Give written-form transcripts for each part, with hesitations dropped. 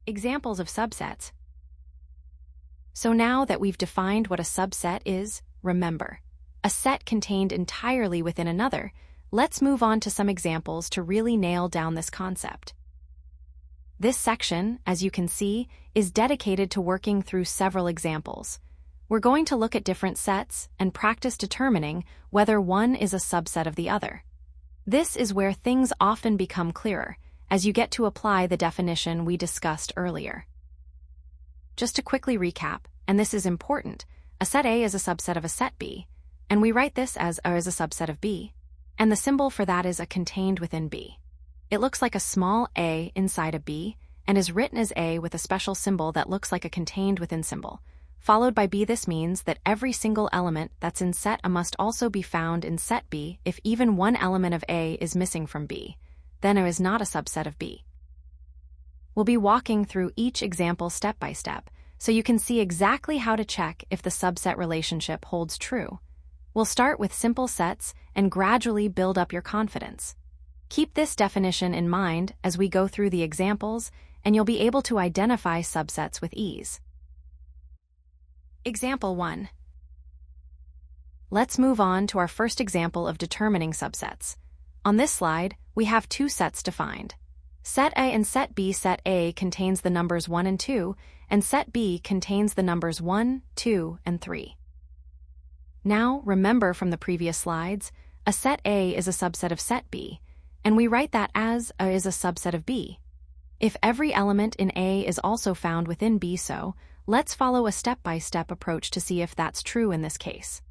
Examples of subsets. So now that we've defined what a subset is, remember, a set contained entirely within another, let's move on to some examples to really nail down this concept. This section, as you can see, is dedicated to working through several examples. We're going to look at different sets and practice determining whether one is a subset of the other. This is where things often become clearer, as you get to apply the definition we discussed earlier. Just to quickly recap, and this is important, a set A is a subset of a set B, and we write this as A is a subset of B, and the symbol for that is a contained within B. It looks like a small a inside a B, and is written as A with a special symbol that looks like a contained within symbol, followed by B. This means that every single element that's in set A must also be found in set B. If even one element of A is missing from B, then A is not a subset of B. We'll be walking through each example step by step, so you can see exactly how to check if the subset relationship holds true. We'll start with simple sets and gradually build up your confidence. Keep this definition in mind as we go through the examples, and you'll be able to identify subsets with ease. Example 1. Let's move on to our first example of determining subsets. On this slide, we have two sets defined. Set A and set B. Set A contains the numbers 1 and 2, and set B contains the numbers 1, 2, and 3. Now, remember from the previous slides, a set A is a subset of set B, and we write that as A is a subset of B. If every element in A is also found within B, so let's follow a step-by-step approach to see if that's true in this case.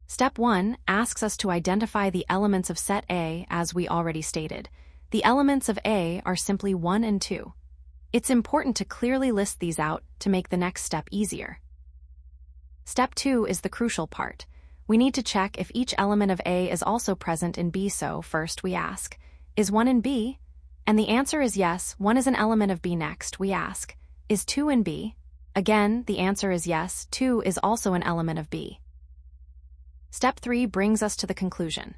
Step 1 asks us to identify the elements of set A. As we already stated, the elements of A are simply 1 and 2. It's important to clearly list these out to make the next step easier. Step 2 is the crucial part. We need to check if each element of A is also present in B. So first we ask, is 1 in B? And the answer is yes, 1 is an element of B. Next we ask, is 2 in B? Again, the answer is yes, 2 is also an element of B. Step 3 brings us to the conclusion.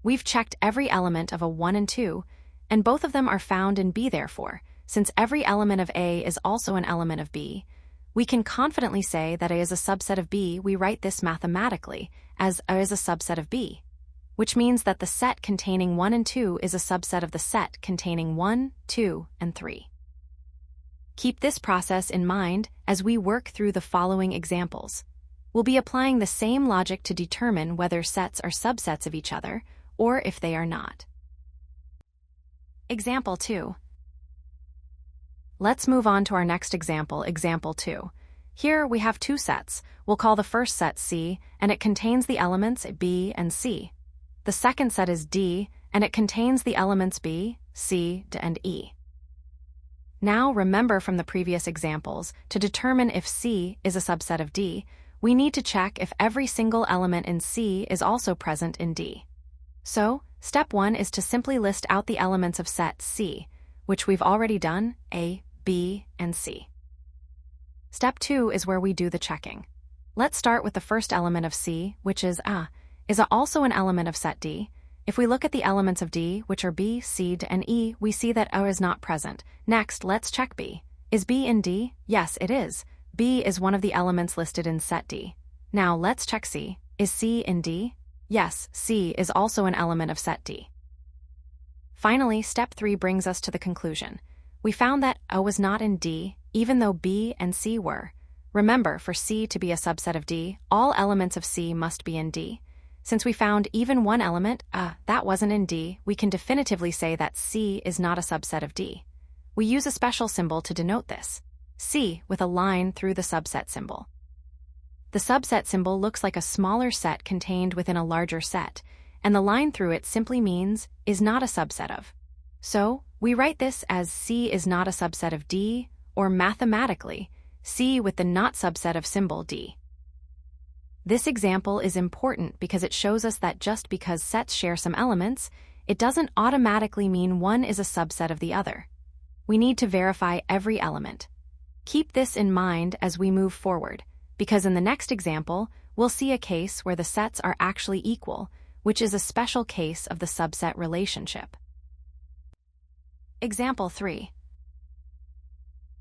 We've checked every element of a 1 and 2, and both of them are found in B. Therefore, since every element of A is also an element of B, we can confidently say that A is a subset of B. We write this mathematically as A is a subset of B, which means that the set containing 1 and 2 is a subset of the set containing 1, 2, and 3. Keep this process in mind as we work through the following examples. We'll be applying the same logic to determine whether sets are subsets of each other or if they are not. Example 2. Let's move on to our next example, example 2. Here we have two sets. We'll call the first set C, and it contains the elements B and C. The second set is D, and it contains the elements B, C, and E. Now remember from the previous examples, to determine if C is a subset of D, we need to check if every single element in C is also present in D. So, step 1 is to simply list out the elements of set C, which we've already done, A, B, and C. Step 2 is where we do the checking. Let's start with the first element of C, which is A. Is A also an element of set D? If we look at the elements of D, which are B, C, and E, we see that A is not present. Next, let's check B. Is B in D? Yes, it is. B is one of the elements listed in set D. Now let's check C. Is C in D? Yes, C is also an element of set D. Finally, step 3 brings us to the conclusion. We found that A was not in D, even though B and C were. Remember, for C to be a subset of D, all elements of C must be in D. Since we found even one element, that wasn't in D, we can definitively say that C is not a subset of D. We use a special symbol to denote this. C with a line through the subset symbol. The subset symbol looks like a smaller set contained within a larger set, and the line through it simply means is not a subset of. So, we write this as C is not a subset of D, or mathematically, C with the not subset of symbol D. This example is important because it shows us that just because sets share some elements, it doesn't automatically mean one is a subset of the other. We need to verify every element. Keep this in mind as we move forward, because in the next example, we'll see a case where the sets are actually equal, which is a special case of the subset relationship. Example 3.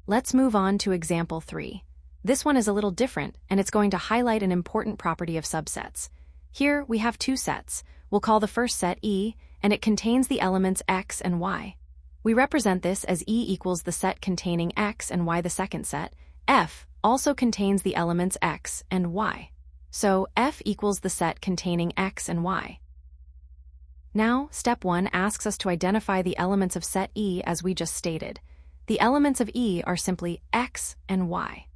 Let's move on to example 3. This one is a little different, and it's going to highlight an important property of subsets. Here, we have two sets. We'll call the first set E, and it contains the elements x and y. We represent this as E equals the set containing x and y. The second set, F, also contains the elements x and y. So, F equals the set containing x and y. Now, step 1 asks us to identify the elements of set E as we just stated. The elements of E are simply x and y.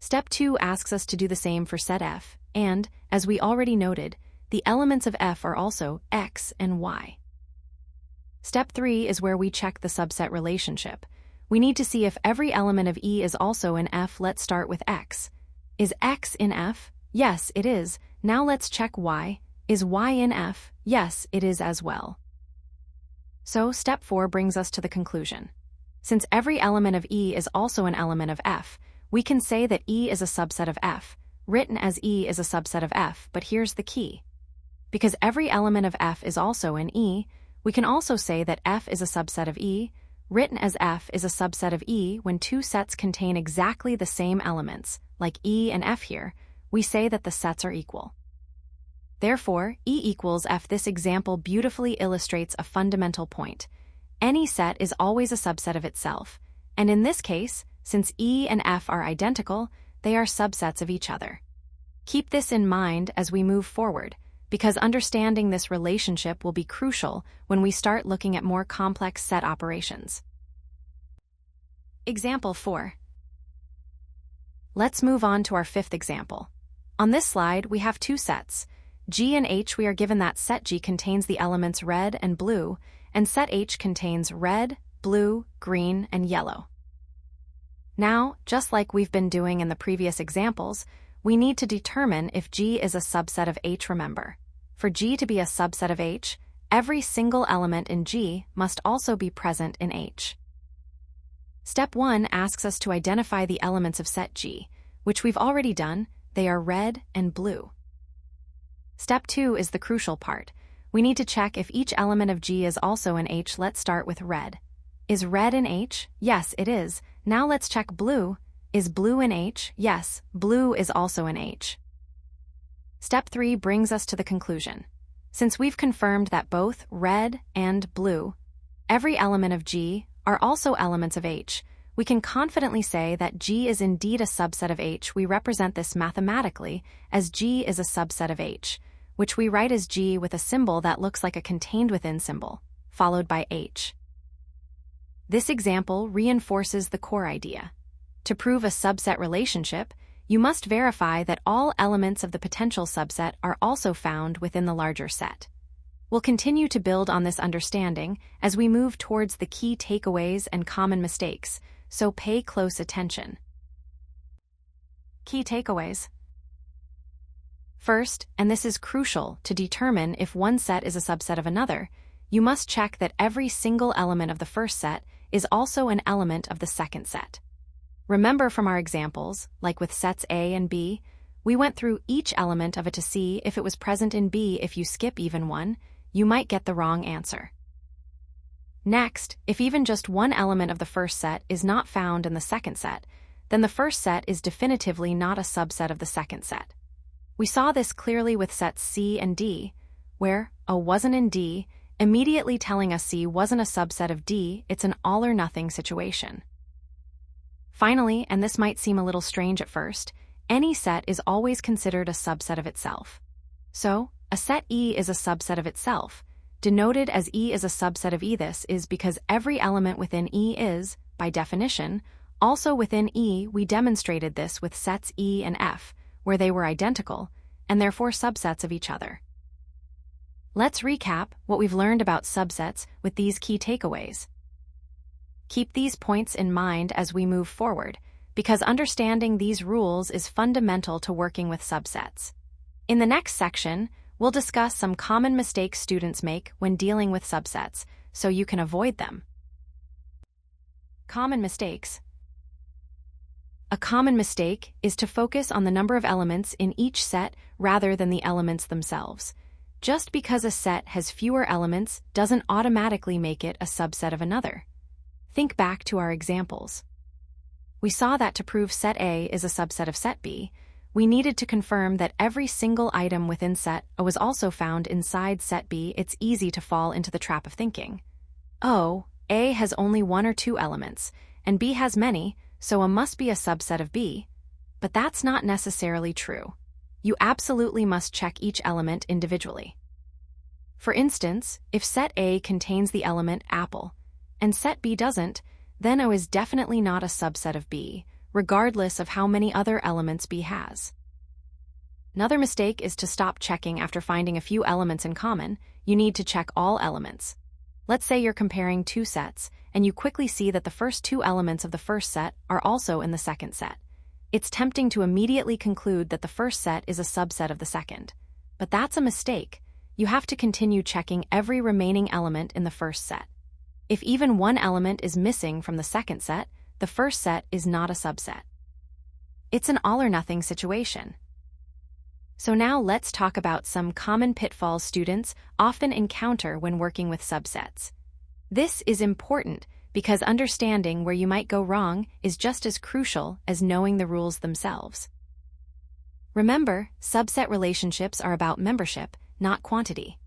Step 2 asks us to do the same for set F, and, as we already noted, the elements of F are also x and y. Step 3 is where we check the subset relationship. We need to see if every element of E is also in F. Let's start with x. Is x in F? Yes, it is. Now let's check y. Is y in F? Yes, it is as well. So step 4 brings us to the conclusion. Since every element of E is also an element of F, we can say that E is a subset of F, written as E is a subset of F, but here's the key. Because every element of F is also in E, we can also say that F is a subset of E, written as F is a subset of E when two sets contain exactly the same elements, like E and F here, we say that the sets are equal. Therefore, E equals F. This example beautifully illustrates a fundamental point. Any set is always a subset of itself, and in this case, since E and F are identical, they are subsets of each other. Keep this in mind as we move forward, because understanding this relationship will be crucial when we start looking at more complex set operations. Example 4. Let's move on to our fifth example. On this slide, we have two sets. G and H. We are given that set G contains the elements red and blue, and set H contains red, blue, green, and yellow. Now, just like we've been doing in the previous examples, we need to determine if G is a subset of H. Remember, for G to be a subset of H, every single element in G must also be present in H. Step 1 asks us to identify the elements of set G, which we've already done. They are red and blue. Step 2 is the crucial part. We need to check if each element of G is also in H. Let's start with red. Is red in H? Yes, it is. Now let's check blue. Is blue in H? Yes, blue is also in H. Step 3 brings us to the conclusion. Since we've confirmed that both red and blue, every element of G, are also elements of H, we can confidently say that G is indeed a subset of H. We represent this mathematically as G is a subset of H, which we write as G with a symbol that looks like a contained within symbol, followed by H. This example reinforces the core idea. To prove a subset relationship, you must verify that all elements of the potential subset are also found within the larger set. We'll continue to build on this understanding as we move towards the key takeaways and common mistakes, so pay close attention. Key takeaways. First, and this is crucial to determine if one set is a subset of another, you must check that every single element of the first set is also an element of the second set. Remember from our examples, like with sets A and B, we went through each element of it to see if it was present in B. If you skip even one, you might get the wrong answer. Next, if even just one element of the first set is not found in the second set, then the first set is definitively not a subset of the second set. We saw this clearly with sets C and D, where A wasn't in D, immediately telling us C wasn't a subset of D. It's an all-or-nothing situation. Finally, and this might seem a little strange at first, any set is always considered a subset of itself. So, a set E is a subset of itself, denoted as E is a subset of E. This is because every element within E is, by definition, also within E. We demonstrated this with sets E and F, where they were identical, and therefore subsets of each other. Let's recap what we've learned about subsets with these key takeaways. Keep these points in mind as we move forward, because understanding these rules is fundamental to working with subsets. In the next section, we'll discuss some common mistakes students make when dealing with subsets, so you can avoid them. Common mistakes. A common mistake is to focus on the number of elements in each set rather than the elements themselves. Just because a set has fewer elements doesn't automatically make it a subset of another. Think back to our examples. We saw that to prove set A is a subset of set B, we needed to confirm that every single item within set A was also found inside set B. It's easy to fall into the trap of thinking, oh, A has only one or two elements, and B has many, so A must be a subset of B. But that's not necessarily true. You absolutely must check each element individually. For instance, if set A contains the element apple, and set B doesn't, then O is definitely not a subset of B, regardless of how many other elements B has. Another mistake is to stop checking after finding a few elements in common. You need to check all elements. Let's say you're comparing two sets, and you quickly see that the first two elements of the first set are also in the second set. It's tempting to immediately conclude that the first set is a subset of the second. But that's a mistake. You have to continue checking every remaining element in the first set. If even one element is missing from the second set, the first set is not a subset. It's an all-or-nothing situation. So now let's talk about some common pitfalls students often encounter when working with subsets. This is important because understanding where you might go wrong is just as crucial as knowing the rules themselves. Remember, subset relationships are about membership, not quantity.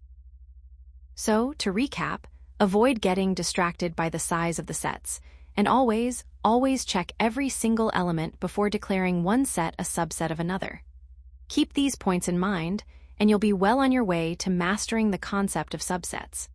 So, to recap, avoid getting distracted by the size of the sets, and always check every single element before declaring one set a subset of another. Keep these points in mind, and you'll be well on your way to mastering the concept of subsets.